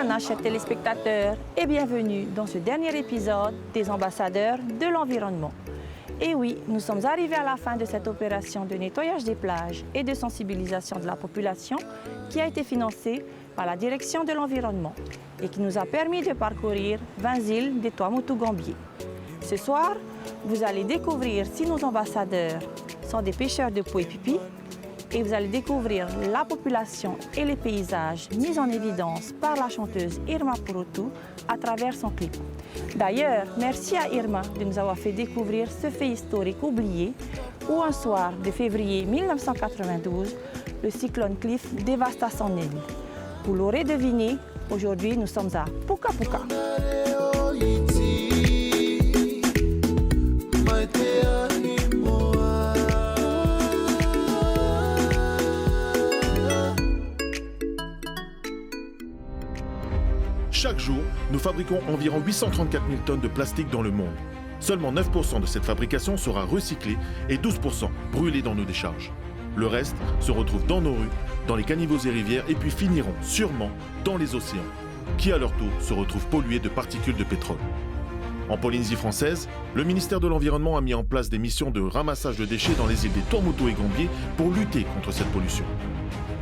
Yorana, chers téléspectateurs, et bienvenue dans ce dernier épisode des ambassadeurs de l'environnement. Et oui, nous sommes arrivés à la fin de cette opération de nettoyage des plages et de sensibilisation de la population qui a été financée par la direction de l'environnement et qui nous a permis de parcourir 20 îles des Tuamotu-Gambier. Ce soir, vous allez découvrir si nos ambassadeurs sont des pêcheurs de peau et pipi, et vous allez découvrir la population et les paysages mis en évidence par la chanteuse Irma Purutu à travers son clip. D'ailleurs, merci à Irma de nous avoir fait découvrir ce fait historique oublié où un soir de février 1992, le cyclone Cliff dévasta son île. Vous l'aurez deviné, aujourd'hui nous sommes à Puka Puka. Chaque jour, nous fabriquons environ 834 000 tonnes de plastique dans le monde. Seulement 9% de cette fabrication sera recyclée et 12% brûlée dans nos décharges. Le reste se retrouve dans nos rues, dans les caniveaux et rivières et puis finiront sûrement dans les océans, qui à leur tour se retrouvent pollués de particules de pétrole. En Polynésie française, le ministère de l'Environnement a mis en place des missions de ramassage de déchets dans les îles des Tuamotu et Gambier pour lutter contre cette pollution.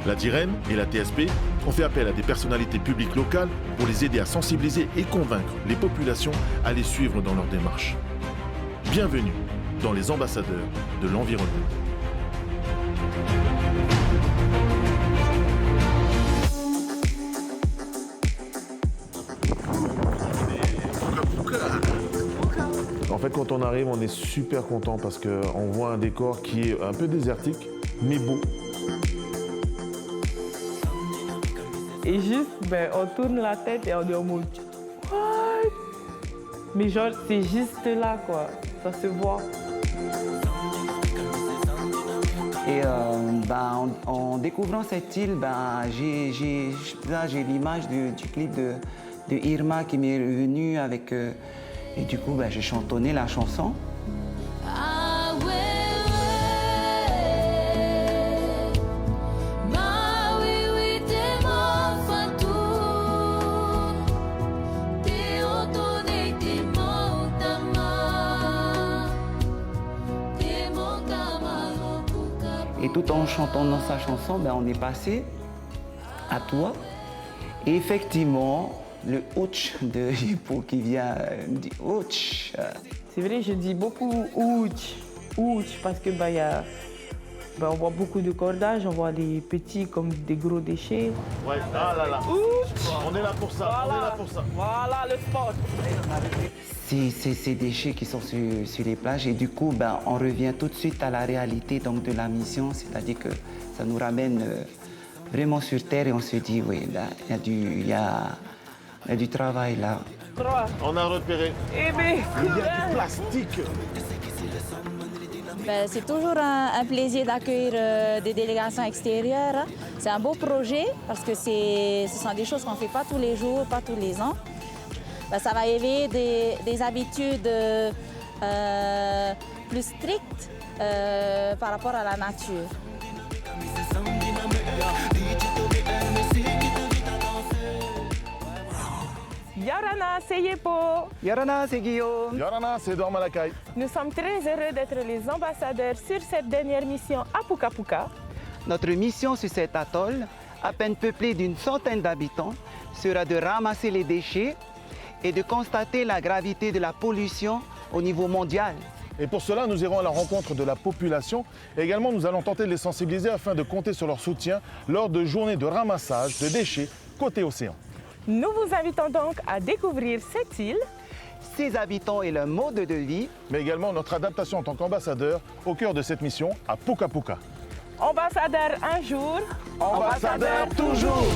La DIREN et la TSP ont fait appel à des personnalités publiques locales pour les aider à sensibiliser et convaincre les populations à les suivre dans leur démarche. Bienvenue dans les ambassadeurs de l'environnement. En fait, quand on arrive, on est super content parce qu'on voit un décor qui est un peu désertique, mais beau. Et juste, on tourne la tête et on est en mode what? Mais genre, c'est juste là, quoi. Ça se voit. Et en découvrant cette île, j'ai l'image du clip de Irma qui m'est revenu avec... et du coup, j'ai chantonné la chanson. Et tout en chantant dans sa chanson, on est passé à toi. Et effectivement, le ouch de Hippo qui vient du ouch. C'est vrai, je dis beaucoup ouch, parce que on voit beaucoup de cordages, on voit des petits comme des gros déchets. Ouais, là. Ouch. On est là pour ça, Voilà. on est là pour ça. Voilà le spot. C'est ces déchets qui sont sur les plages et du coup, on revient tout de suite à la réalité donc, de la mission, c'est-à-dire que ça nous ramène vraiment sur terre et on se dit, oui, il y a du travail là. 3. On a repéré. Eh bien, Il y a du plastique. C'est toujours un plaisir d'accueillir des délégations extérieures. C'est un beau projet parce que ce sont des choses qu'on ne fait pas tous les jours, pas tous les ans. Ça va éveiller des habitudes plus strictes par rapport à la nature. Yorana, c'est Yepo. Yorana, c'est Guillaume. Yorana, c'est Edouard Malakai. Nous sommes très heureux d'être les ambassadeurs sur cette dernière mission à Puka Puka. Notre mission sur cet atoll, à peine peuplé d'une centaine d'habitants, sera de ramasser les déchets et de constater la gravité de la pollution au niveau mondial. Et pour cela, nous irons à la rencontre de la population. Et également, nous allons tenter de les sensibiliser afin de compter sur leur soutien lors de journées de ramassage de déchets côté océan. Nous vous invitons donc à découvrir cette île, Ses habitants et leur mode de vie. Mais également notre adaptation en tant qu'ambassadeur au cœur de cette mission à Puka Puka. ambassadeur un jour, Ambassadeur toujours.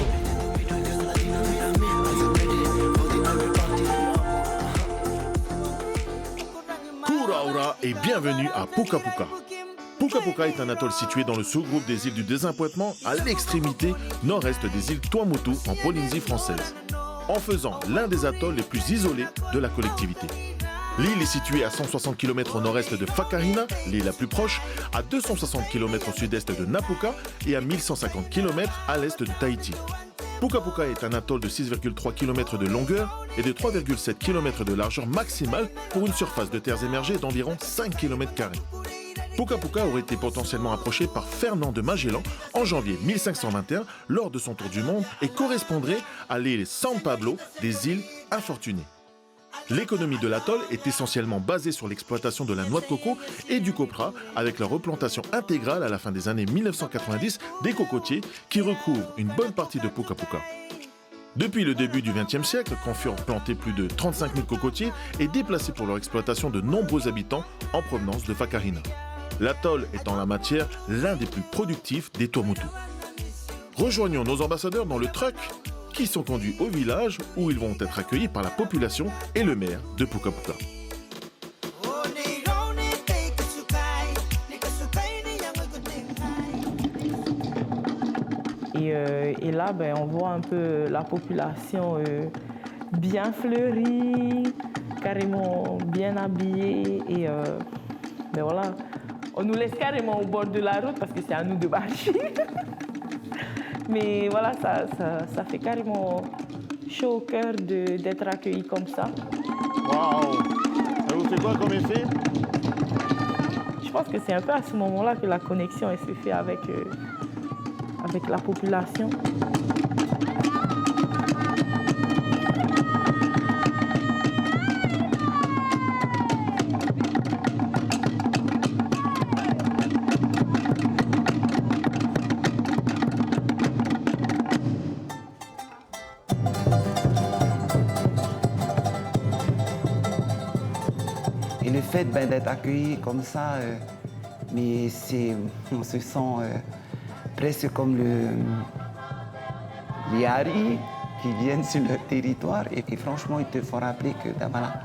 Kuraura et bienvenue à Puka Puka. Puka Puka est un atoll situé dans le sous-groupe des îles du Désappointement à l'extrémité nord-est des îles Tuamotu en Polynésie française, en faisant l'un des atolls les plus isolés de la collectivité. L'île est située à 160 km au nord-est de Whakahina, l'île la plus proche, à 260 km au sud-est de Napuka et à 1150 km à l'est de Tahiti. Puka Puka est un atoll de 6,3 km de longueur et de 3,7 km de largeur maximale pour une surface de terres émergées d'environ 5 km². Puka Puka aurait été potentiellement approché par Fernand de Magellan en janvier 1521 lors de son tour du monde et correspondrait à l'île San Pablo des îles Infortunées. L'économie de l'atoll est essentiellement basée sur l'exploitation de la noix de coco et du copra avec la replantation intégrale à la fin des années 1990 des cocotiers qui recouvrent une bonne partie de Puka Puka. Depuis le début du XXe siècle, quand furent plantés plus de 35 000 cocotiers et déplacés pour leur exploitation de nombreux habitants en provenance de Whakaina. L'atoll est en la matière l'un des plus productifs des Tuamotu. Rejoignons nos ambassadeurs dans le truck qui sont conduits au village où ils vont être accueillis par la population et le maire de Puka Puka. Et là, on voit un peu la population bien fleurie, carrément bien habillée. Et voilà, on nous laisse carrément au bord de la route parce que c'est à nous de marcher. Mais voilà, ça fait carrément chaud au cœur d'être accueilli comme ça. Waouh! Ça vous fait quoi comme effet? Je pense que c'est un peu à ce moment-là que la connexion elle se fait avec la population. Et le fait d'être accueilli comme ça, mais on se sent presque comme les haris qui viennent sur leur territoire. Et franchement, ils te font rappeler que voilà,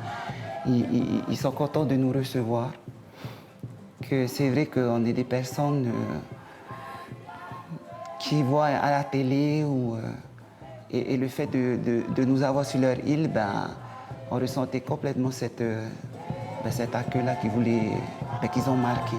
ils sont contents de nous recevoir. Que c'est vrai qu'on est des personnes qui voient à la télé et le fait de nous avoir sur leur île, on ressentait complètement cet accueil-là qu'ils ont marqué.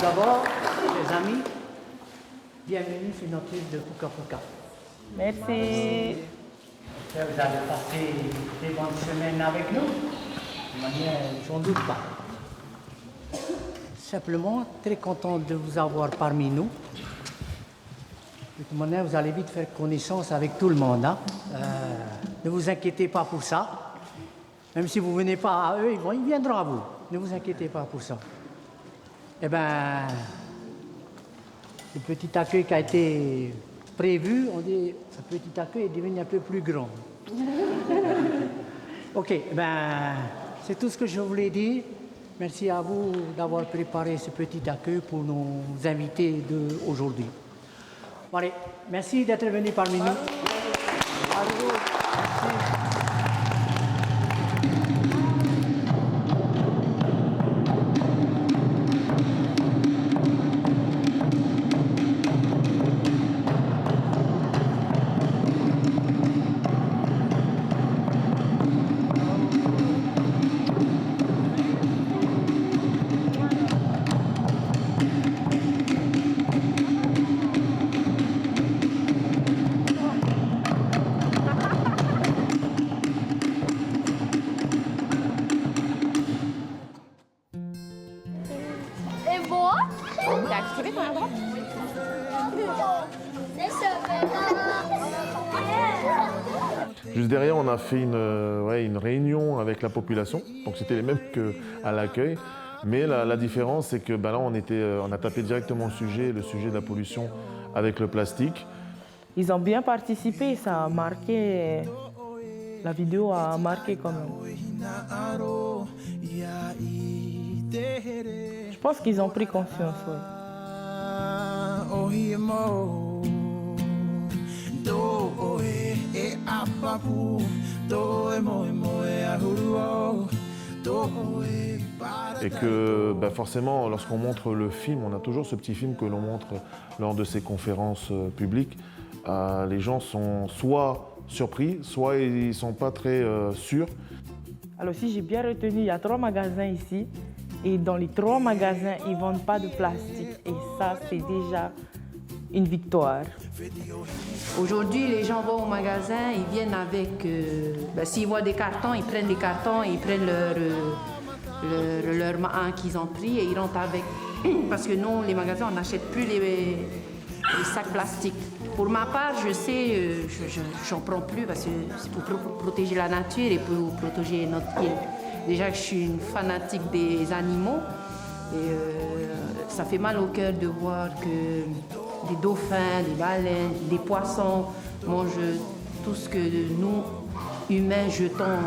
Tout d'abord, les amis, bienvenue sur notre île de Puka Puka. Merci. J'espère que vous allez passer des bonnes semaines avec nous. De manière, j'en doute pas. Simplement, très content de vous avoir parmi nous. De toute manière, vous allez vite faire connaissance avec tout le monde. Hein. Ne vous inquiétez pas pour ça. Même si vous ne venez pas à eux, ils viendront à vous. Ne vous inquiétez pas pour ça. Eh bien, le petit accueil qui a été prévu, on dit, ce petit accueil est devenu un peu plus grand. Ok, c'est tout ce que je voulais dire. Merci à vous d'avoir préparé ce petit accueil pour nos invités d'aujourd'hui. Bon, allez, merci d'être venu parmi nous. Merci. Juste derrière, on a fait une réunion avec la population, donc c'était les mêmes qu'à l'accueil. Mais la différence, c'est que là, on a tapé directement le sujet de la pollution avec le plastique. Ils ont bien participé, ça a marqué, la vidéo a marqué quand même. Je pense qu'ils ont pris conscience, oui. Oh, Et que forcément, lorsqu'on montre le film, on a toujours ce petit film que l'on montre lors de ces conférences publiques. Les gens sont soit surpris, soit ils ne sont pas très sûrs. Alors si j'ai bien retenu, il y a 3 magasins ici. Et dans les 3 magasins, ils ne vendent pas de plastique. Et ça, c'est déjà une victoire. Aujourd'hui, les gens vont au magasin, ils viennent avec... s'ils voient des cartons, ils prennent des cartons, ils prennent leur main qu'ils ont pris et ils rentrent avec. Parce que nous, les magasins, on n'achète plus les sacs plastiques. Pour ma part, je sais, j'en prends plus parce que c'est pour protéger la nature et pour protéger notre île. Déjà que je suis une fanatique des animaux et ça fait mal au cœur de voir que des dauphins, des baleines, des poissons mangent tout ce que nous, humains, jetons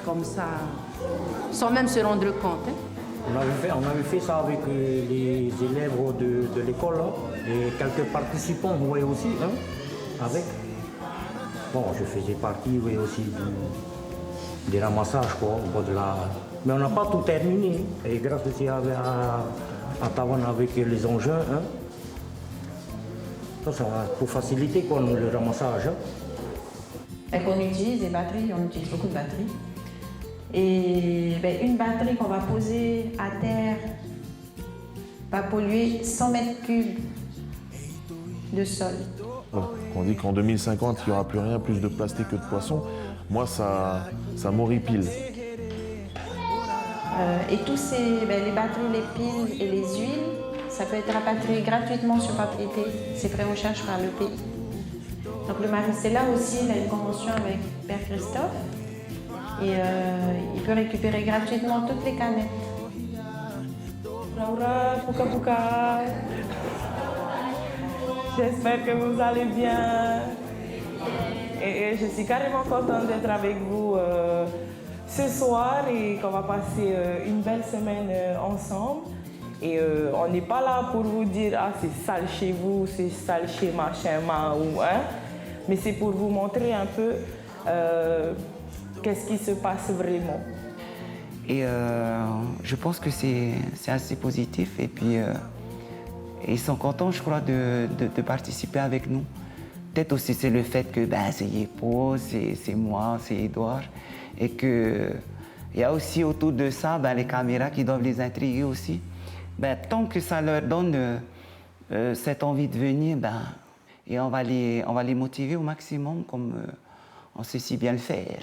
comme ça, sans même se rendre compte. Hein. On avait fait ça avec les élèves de l'école et quelques participants, vous voyez aussi, hein, avec. Bon, je faisais partie, vous voyez aussi, des ramassages, quoi, au bord de la... Mais on n'a pas tout terminé, et grâce aussi à Tavan avec les engins, hein, ça va pour faciliter quoi, le ramassage. Et qu'on utilise des batteries, on utilise beaucoup de batteries. Et une batterie qu'on va poser à terre va polluer 100 mètres cubes de sol. On dit qu'en 2050, il n'y aura plus rien, plus de plastique que de poissons. Moi, ça m'horripile. Et tous les batteries, les piles et les huiles, ça peut être rapatrié gratuitement sur propriété. C'est pris en charge par le pays. Donc le Maricela aussi, il a une convention avec Père Christophe. Et il peut récupérer gratuitement toutes les canettes. Laura, Puka Puka. J'espère que vous allez bien. Et je suis carrément contente d'être avec vous ce soir et qu'on va passer une belle semaine ensemble. Et on n'est pas là pour vous dire « Ah, c'est sale chez vous, c'est sale chez machin, ou hein ». Mais c'est pour vous montrer un peu qu'est-ce qui se passe vraiment. Et je pense que c'est assez positif. Et puis, ils sont contents, je crois, de participer avec nous. Peut-être aussi c'est le fait que c'est Yepo, c'est moi, c'est Edouard. Et qu'il y a aussi autour de ça les caméras qui doivent les intriguer aussi. Tant que ça leur donne cette envie de venir, et on va les motiver au maximum comme on sait si bien le faire.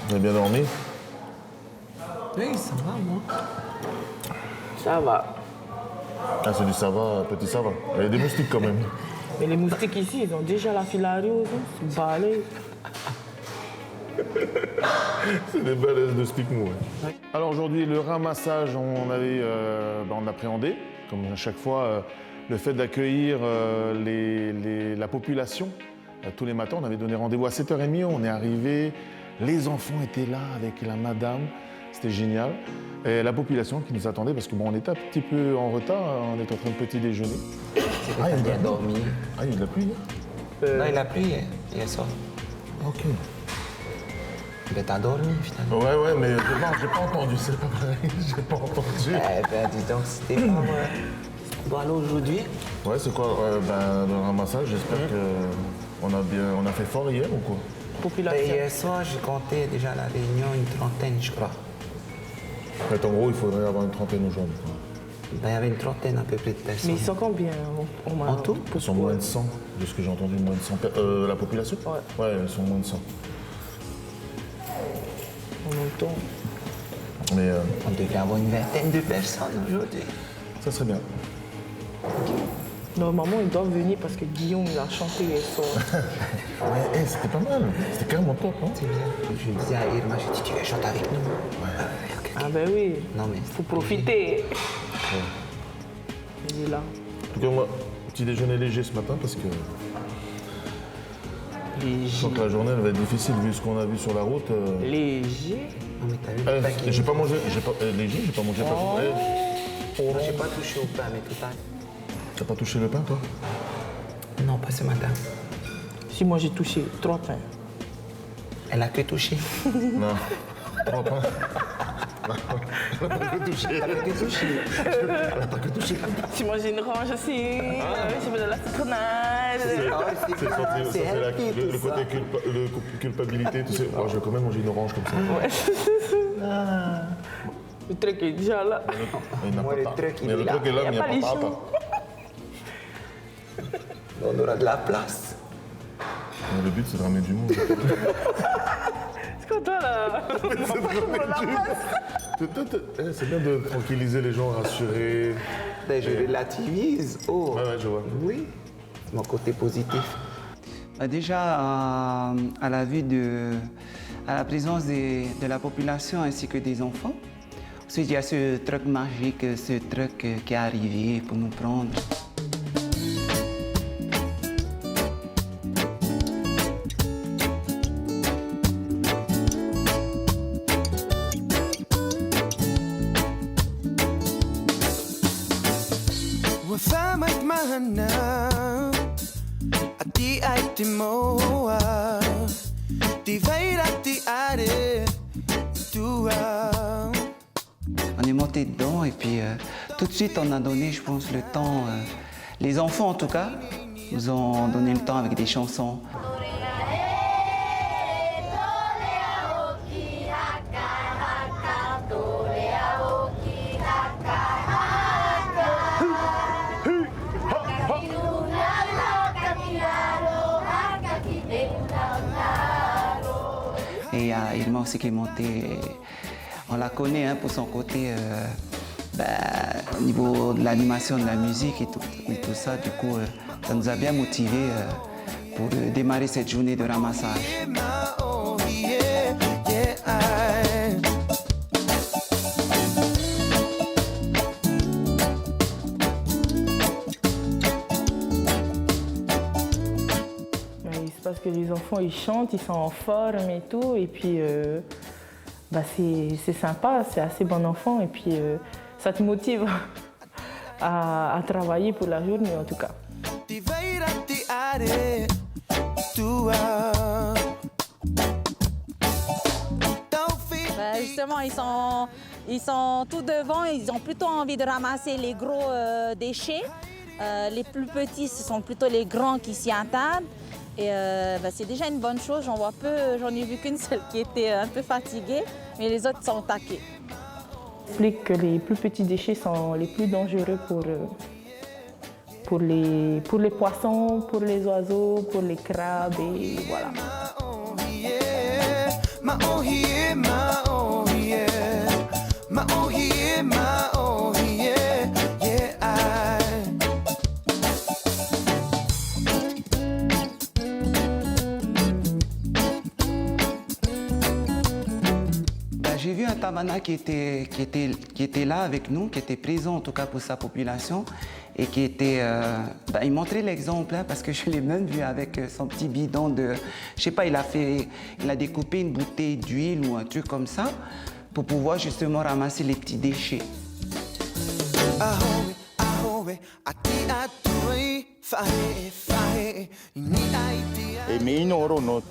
Vous avez bien dormi? Oui, ça va, moi. Ça va. Ah, c'est du ça va, petit ça va. Il y a des moustiques quand même. Mais les moustiques ici, ils ont déjà la filariose, c'est balai. C'est des balaises de stick mou. Ouais. Alors aujourd'hui, le ramassage, on appréhendait, comme à chaque fois, le fait d'accueillir la population. Tous les matins, on avait donné rendez-vous à 7h30, on est arrivé, les enfants étaient là avec la madame, c'était génial. Et la population qui nous attendait, parce que bon, on était un petit peu en retard, on était en train de petit déjeuner. Ah, il a dormi. Ah, il y a de la pluie, Non, il a plu hier soir. Ok. Mais t'as dormi, finalement. Ouais, mais j'ai pas entendu, c'est pas pareil, j'ai pas entendu. Eh ben, dis donc, c'était pas moi. Bon, alors aujourd'hui? Ouais, c'est quoi le ramassage, j'espère qu'on a fait fort hier ou quoi? Ben, hier soir, j'ai compté déjà à la réunion une trentaine, je crois. En gros, il faudrait avoir une trentaine aujourd'hui. Ben, il y avait une trentaine à peu près de personnes. Mais ils sont combien en tout? Ils sont moins de 100, de ce que j'ai entendu, moins de 100. La population? Ouais, ils sont moins de 100. En même temps. Mais on devrait avoir une vingtaine de personnes aujourd'hui. Ça serait bien. Normalement, ils doivent venir parce que Guillaume, il a chanté hier soir. Ouais, c'était pas mal. C'était carrément top. Hein. C'est bien. Je lui disais à Irma, je dis, tu veux chanter avec nous? Ah ben oui. Non, mais faut profiter. Ouais. Il est là. En tout cas, moi, petit déjeuner léger ce matin parce que je sens que la journée elle va être difficile vu ce qu'on a vu sur la route. Léger? Non, mais t'as vu j'ai pas mangé, léger, j'ai pas mangé J'ai pas touché au pain, mais tout à l'heure. T'as pas touché le pain, toi? Non, pas ce matin. Si, moi j'ai touché 3 pains. Elle a que touché? Non, 3 pains. Elle a pas que touché. Elle a que touché. Elle a pas que touché. Tu manges une orange aussi, je mets de la citronnade. C'est le côté culpabilité, tu sais. Oh, je vais quand même manger une orange comme ça. Ouais. Le truc est déjà là. Moi, le truc, il est là. Le truc est là, mais il n'y a pas papa. On aura de la place. Le but, c'est de ramener du monde. C'est quoi toi, là? C'est bien de tranquilliser les gens, rassurer. Ben, je relativise. Oh. Ouais, je vois. Oui, mon côté positif. Déjà, à la vue à la présence de la population ainsi que des enfants. Ensuite, il y a ce truc magique, ce truc qui est arrivé pour nous prendre. On est monté dedans et puis tout de suite on a donné, je pense, le temps. Les enfants en tout cas nous ont donné le temps avec des chansons. Et il y a Irma aussi qui est montée. On la connaît hein, pour son côté au niveau de l'animation de la musique et tout ça. Du coup, ça nous a bien motivés pour démarrer cette journée de ramassage. Parce que les enfants, ils chantent, ils sont en forme et tout. Et puis, c'est sympa, c'est assez bon enfant. Et puis, ça te motive à travailler pour la journée, en tout cas. Justement, ils sont tout devant. Ils ont plutôt envie de ramasser les gros déchets. Les plus petits, ce sont plutôt les grands qui s'y attardent. Et c'est déjà une bonne chose, j'en ai vu qu'une seule qui était un peu fatiguée, mais les autres sont taqués. J'explique que les plus petits déchets sont les plus dangereux pour les poissons, pour les oiseaux, pour les crabes et voilà. J'ai vu un Tabana qui était là avec nous, qui était présent en tout cas pour sa population et qui était... il montrait l'exemple parce que je l'ai même vu avec son petit bidon de... Je sais pas, il a découpé une bouteille d'huile ou un truc comme ça pour pouvoir justement ramasser les petits déchets. E me ino oro no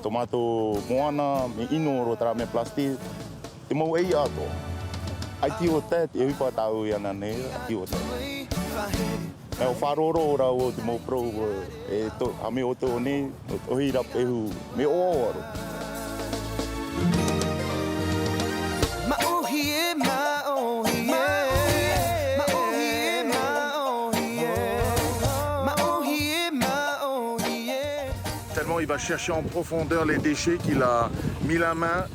tomato moana, me ino oro tra me plastic, te mau ei ato. Ai ti o te, e uipa tau i ana nei, ti o te. Me o wharoro ora o te mau pro, e to, a me o te o nei, o hira pehu, me o oro. Tellement il va chercher en profondeur les déchets qu'il a mis la main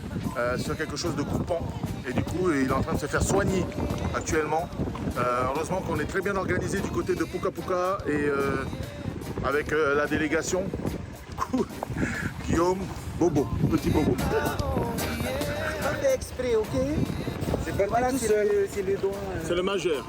sur quelque chose de coupant. Et du coup, il est en train de se faire soigner actuellement. Heureusement qu'on est très bien organisé du côté de Puka Puka et avec la délégation. Guillaume, Bobo, petit Bobo. Pas fait exprès, ok? C'est pas voilà, tout seul, c'est les doigts. C'est le majeur.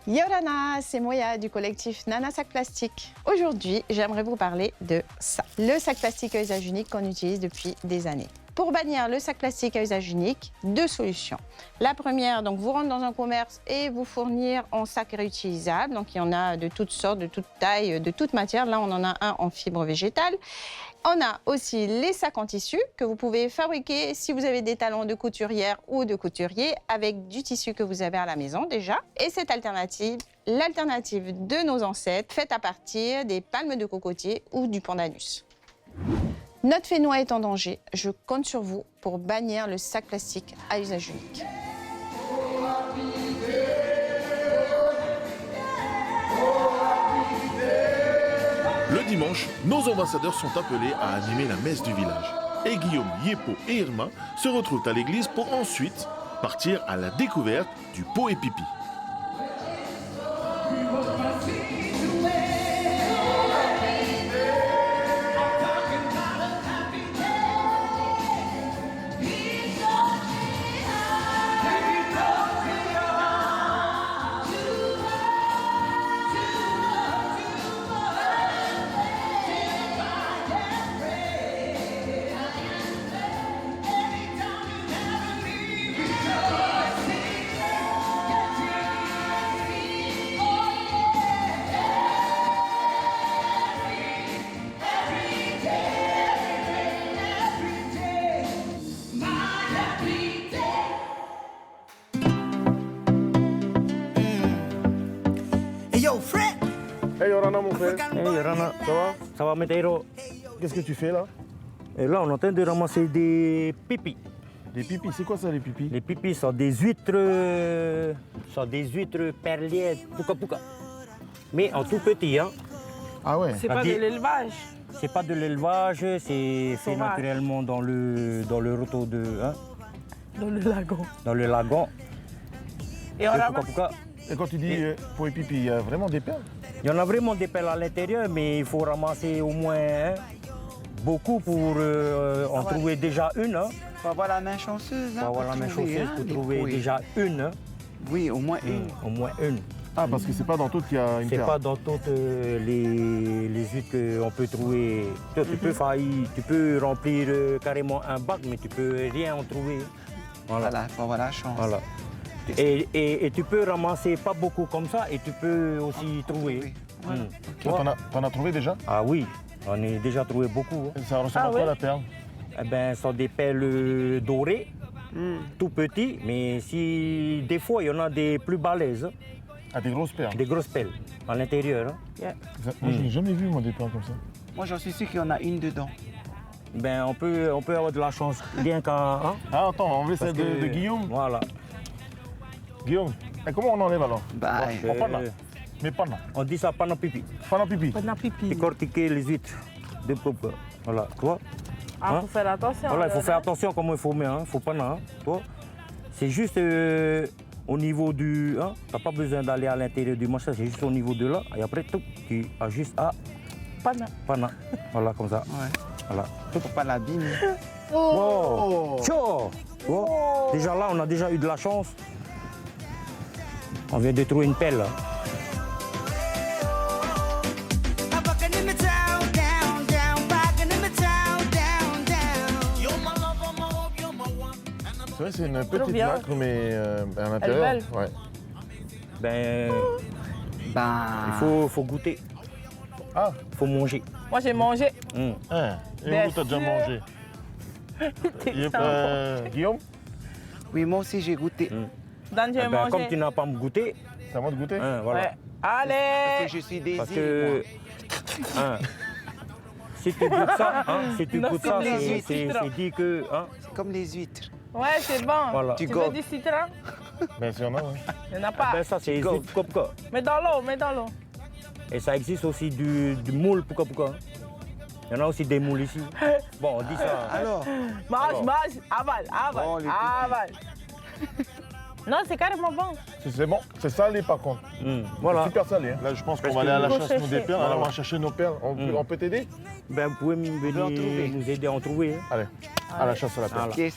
Yorana, c'est Moya du collectif Nana Sac Plastique. Aujourd'hui, j'aimerais vous parler de ça. Le sac plastique à usage unique qu'on utilise depuis des années. Pour bannir le sac plastique à usage unique, deux solutions. La première, donc vous rentrez dans un commerce et vous fournir en sac réutilisable. Donc il y en a de toutes sortes, de toutes tailles, de toutes matières. Là, on en a un en fibre végétale. On a aussi les sacs en tissu que vous pouvez fabriquer si vous avez des talents de couturière ou de couturier avec du tissu que vous avez à la maison déjà. Et cette alternative, l'alternative de nos ancêtres, faite à partir des palmes de cocotier ou du pandanus. Notre Fénois est en danger. Je compte sur vous pour bannir le sac plastique à usage unique. Le dimanche, nos ambassadeurs sont appelés à animer la messe du village. Et Guillaume, Yepo et Irma se retrouvent à l'église pour ensuite partir à la découverte du pot et pipi. Hey Yorana mon frère. Hey Yorana, ça va? Ça va Météro? Qu'est-ce que tu fais là? Et là on est en train de ramasser des pipis. Des pipis, c'est quoi ça les pipis? Les pipis sont des huîtres perlières Puka Puka. Mais en tout petit hein. Ah ouais. C'est pas de l'élevage. C'est pas de l'élevage, c'est fait naturellement dans le roto de... Hein? Dans le lagon. Dans le lagon. Et on ramasse... Et quand tu dis pour les pipis, il y a vraiment des perles? Il y en a vraiment des perles à l'intérieur, mais il faut ramasser au moins beaucoup pour en trouver déjà une. Hein. Il faut avoir la main chanceuse. Il faut avoir la main chanceuse pour trouver déjà une. Hein. Oui, au moins une. Au moins une. Ah, parce que c'est pas dans toutes qu'il y a une perle. C'est pas dans toutes les huîtres qu'on peut trouver. Tu peux remplir carrément un bac, mais tu peux rien en trouver. Voilà, il faut avoir la chance. Voilà. Et tu peux ramasser pas beaucoup comme ça et tu peux aussi trouver. Voilà. T'en as trouvé déjà? Ah oui, on a déjà trouvé beaucoup. Hein. Ça ressemble à quoi la perle? Eh ben, ce sont des pelles dorées, tout petits, mais si des fois il y en a des plus balèzes. Ah, des grosses perles. Des grosses pelles à l'intérieur. Hein. Moi, je n'ai jamais vu moi, des perles comme ça. Moi, j'en suis sûr qu'il y en a une dedans. Ben, on peut avoir de la chance, rien qu'à... Hein? Ah, attends, on veut celle de Guillaume. Voilà. Guillaume, et comment on enlève alors? Bah, On panna. Mais panna. On dit ça panna pipi. Panna pipi. Panna pipi. Décortiquer les huîtres de pop. Voilà, toi. Ah, faut faire attention. Voilà, il faut faire attention comment il faut mettre, hein. Faut pas, hein. Toi. C'est juste au niveau du... Hein. Tu n'as pas besoin d'aller à l'intérieur du manche, c'est juste au niveau de là. Et après, tout, tu ajustes à... Panna. Panna. Voilà, comme ça. Ouais. Voilà. Faut pas l'abîmer. Oh. Tcho. Oh. Déjà là, on a déjà eu de la chance. On vient de trouver une pelle. Là. C'est vrai, c'est une petite nacre, mais à l'intérieur. Elle est belle. Ouais. Ben, il faut goûter. Ah. Il faut manger. Moi, j'ai mangé. Hein. Et Bien où t'as déjà sûr. mangé? Guillaume? Oui, moi aussi, j'ai goûté. Dan, j'ai mangé. Comme tu n'as pas goûté, c'est à moi de goûter. Voilà. Ouais. Allez. Parce que je suis désiré, Parce que si tu goûtes ça, si tu goûtes ça, c'est dit que... Hein, c'est comme les huîtres. Ouais, c'est bon. Voilà. Tu veux du citron? Ben, s'il y en a, oui. Il n'y en a pas. Ben, ça, c'est les huîtres Kopka. Mets dans l'eau, mets dans l'eau. Et ça existe aussi du moule Puka Puka. Il y en a aussi des moules ici. Bon, on dit ça. Alors? Mange, avale, Oh, les avale. Non, c'est carrément bon. C'est bon, c'est salé par contre. Voilà. C'est super salé. Hein. Là, je pense qu'on va aller à la chasse nous des perles. Alors, on va chercher nos perles. On peut t'aider? Ben, vous pouvez venir nous aider à en trouver. Hein. Allez, à la chasse à la perle. Voilà. Yes.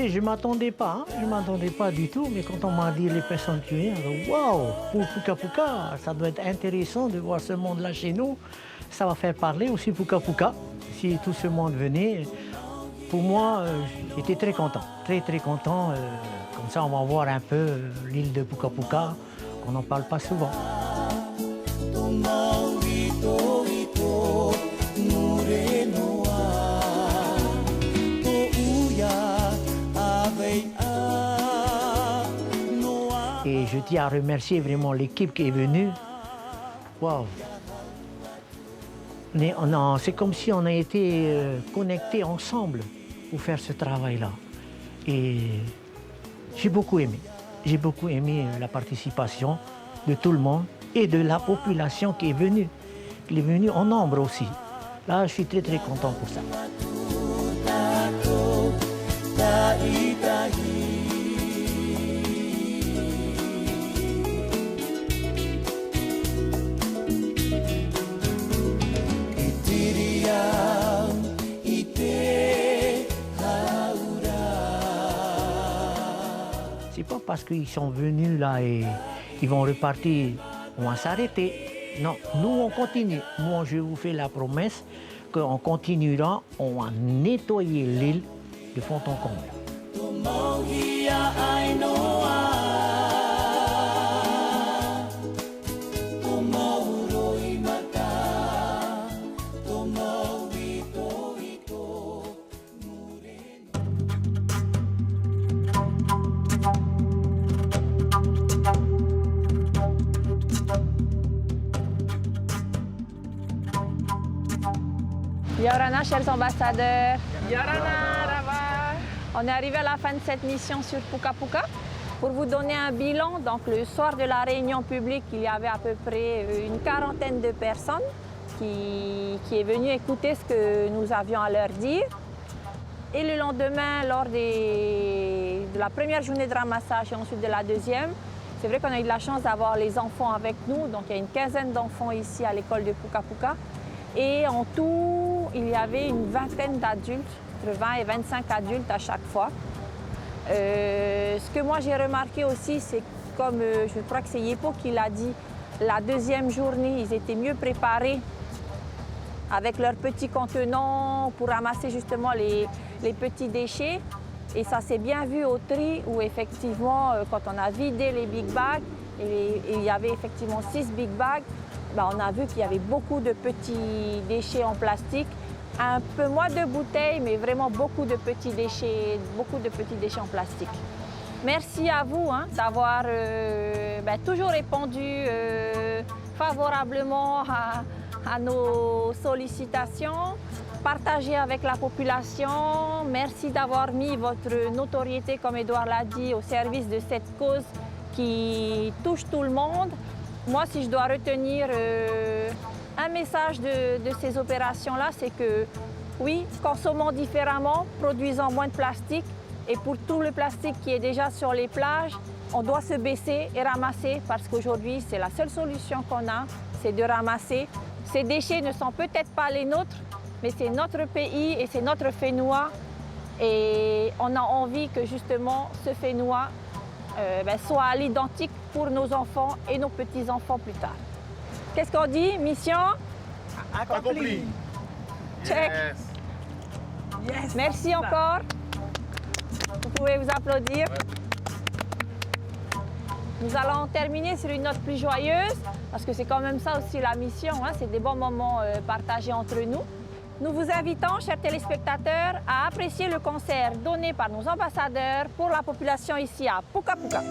Je ne m'attendais pas, hein? Je ne m'attendais pas du tout, mais quand on m'a dit les personnes qui viennent, waouh, pour Puka Puka, ça doit être intéressant de voir ce monde-là chez nous. Ça va faire parler aussi Puka Puka, si tout ce monde venait. Pour moi, j'étais très content, très content. Comme ça, on va voir un peu l'île de Puka Puka, qu'on n'en parle pas souvent. Et je tiens à remercier vraiment l'équipe qui est venue. Waouh! C'est comme si on a été connectés ensemble pour faire ce travail-là. Et j'ai beaucoup aimé. J'ai beaucoup aimé la participation de tout le monde et de la population qui est venue. Elle est venue en nombre aussi. Là, je suis très content pour ça. C'est pas parce qu'ils sont venus là et ils vont repartir, on va s'arrêter. Non, nous on continue. Moi je vous fais la promesse qu'on continuera, on va nettoyer l'île de fond en comble. Yorana, chers ambassadeurs. Yorana, Rava. On est arrivé à la fin de cette mission sur Puka Puka. Pour vous donner un bilan, donc le soir de la réunion publique, il y avait à peu près une quarantaine de personnes qui est venue écouter ce que nous avions à leur dire. Et le lendemain, lors de la première journée de ramassage et ensuite de la deuxième, C'est vrai qu'on a eu de la chance d'avoir les enfants avec nous. Donc, il y a une quinzaine d'enfants ici à l'école de Puka Puka. Et en tout, il y avait une vingtaine d'adultes, entre 20 et 25 adultes à chaque fois. Ce que moi j'ai remarqué aussi, c'est comme je crois que c'est Yepo qui l'a dit, la deuxième journée, ils étaient mieux préparés avec leurs petits contenants pour ramasser justement les petits déchets. Et ça s'est bien vu au tri où effectivement, quand on a vidé les big bags, et il y avait effectivement 6 big bags, ben, on a vu qu'il y avait beaucoup de petits déchets en plastique. Un peu moins de bouteilles, mais vraiment beaucoup de petits déchets en plastique. Merci à vous d'avoir toujours répondu favorablement à nos sollicitations, partagé avec la population. Merci d'avoir mis votre notoriété, comme Édouard l'a dit, au service de cette cause qui touche tout le monde. Moi, si je dois retenir un message de ces opérations-là, c'est que oui, consommons différemment, produisons moins de plastique. Et pour tout le plastique qui est déjà sur les plages, on doit se baisser et ramasser parce qu'aujourd'hui, c'est la seule solution qu'on a, c'est de ramasser. Ces déchets ne sont peut-être pas les nôtres, mais c'est notre pays et c'est notre Fénois. Et on a envie que justement ce Fénois soit à l'identique pour nos enfants et nos petits-enfants plus tard. Qu'est-ce qu'on dit? Mission accomplie. Check. Yes. Merci encore. Vous pouvez vous applaudir. Nous allons terminer sur une note plus joyeuse, parce que c'est quand même ça aussi la mission, c'est des bons moments partagés entre nous. Nous vous invitons, chers téléspectateurs, à apprécier le concert donné par nos ambassadeurs pour la population ici à Puka Puka.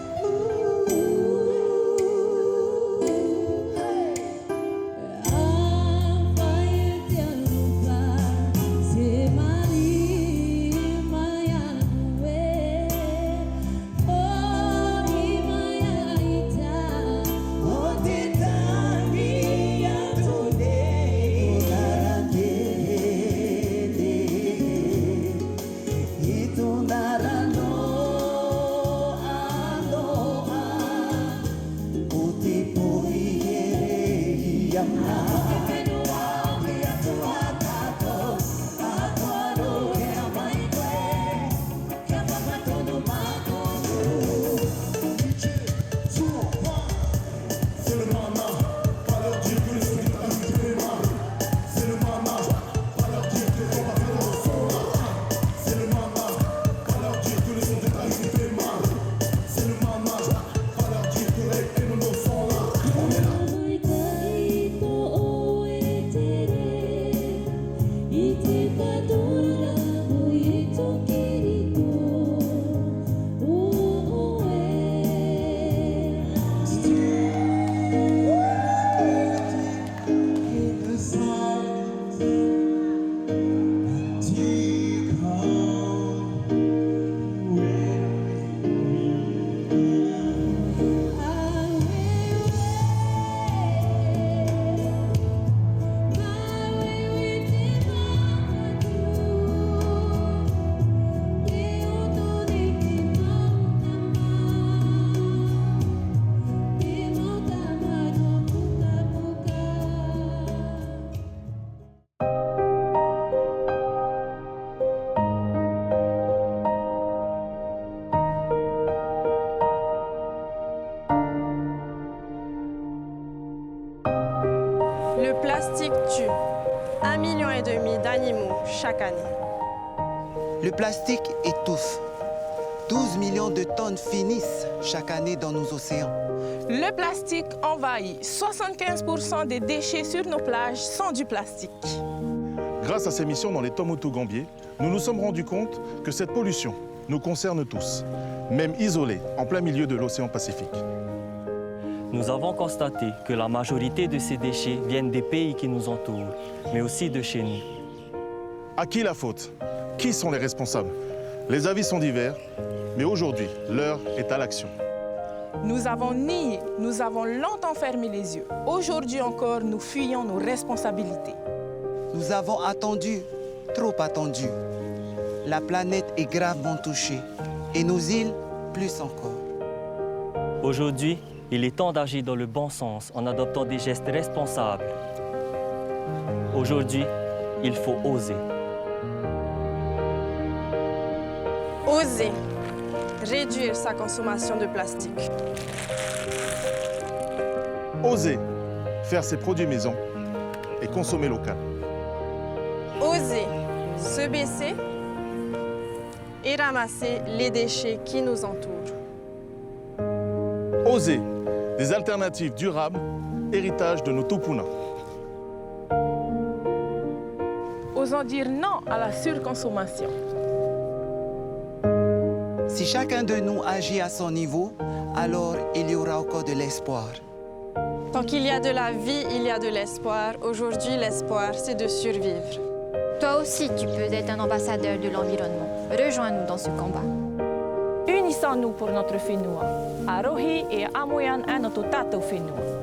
Le plastique tue 1,5 million d'animaux chaque année. Le plastique étouffe. 12 millions de tonnes finissent chaque année dans nos océans. Le plastique envahit 75% des déchets sur nos plages sont du plastique. Grâce à ces missions dans les Tomotou Gambier, nous nous sommes rendus compte que cette pollution nous concerne tous, même isolés en plein milieu de l'océan Pacifique. Nous avons constaté que la majorité de ces déchets viennent des pays qui nous entourent, mais aussi de chez nous. À qui la faute? Qui sont les responsables? Les avis sont divers, mais aujourd'hui, l'heure est à l'action. Nous avons nié, nous avons longtemps fermé les yeux. Aujourd'hui encore, nous fuyons nos responsabilités. Nous avons attendu, trop attendu. La planète est gravement touchée et nos îles plus encore. Aujourd'hui, il est temps d'agir dans le bon sens en adoptant des gestes responsables. Aujourd'hui, il faut oser. Oser réduire sa consommation de plastique. Oser faire ses produits maison et consommer local. Oser se baisser et ramasser les déchets qui nous entourent. Oser des alternatives durables, héritage de nos tupuna. Osons dire non à la surconsommation. Si chacun de nous agit à son niveau, alors il y aura encore de l'espoir. Tant qu'il y a de la vie, il y a de l'espoir. Aujourd'hui, l'espoir, c'est de survivre. Toi aussi, tu peux être un ambassadeur de l'environnement. Rejoins-nous dans ce combat. Unissons-nous pour notre Whenua. Arohi et Amoyan à notre tato Whenua.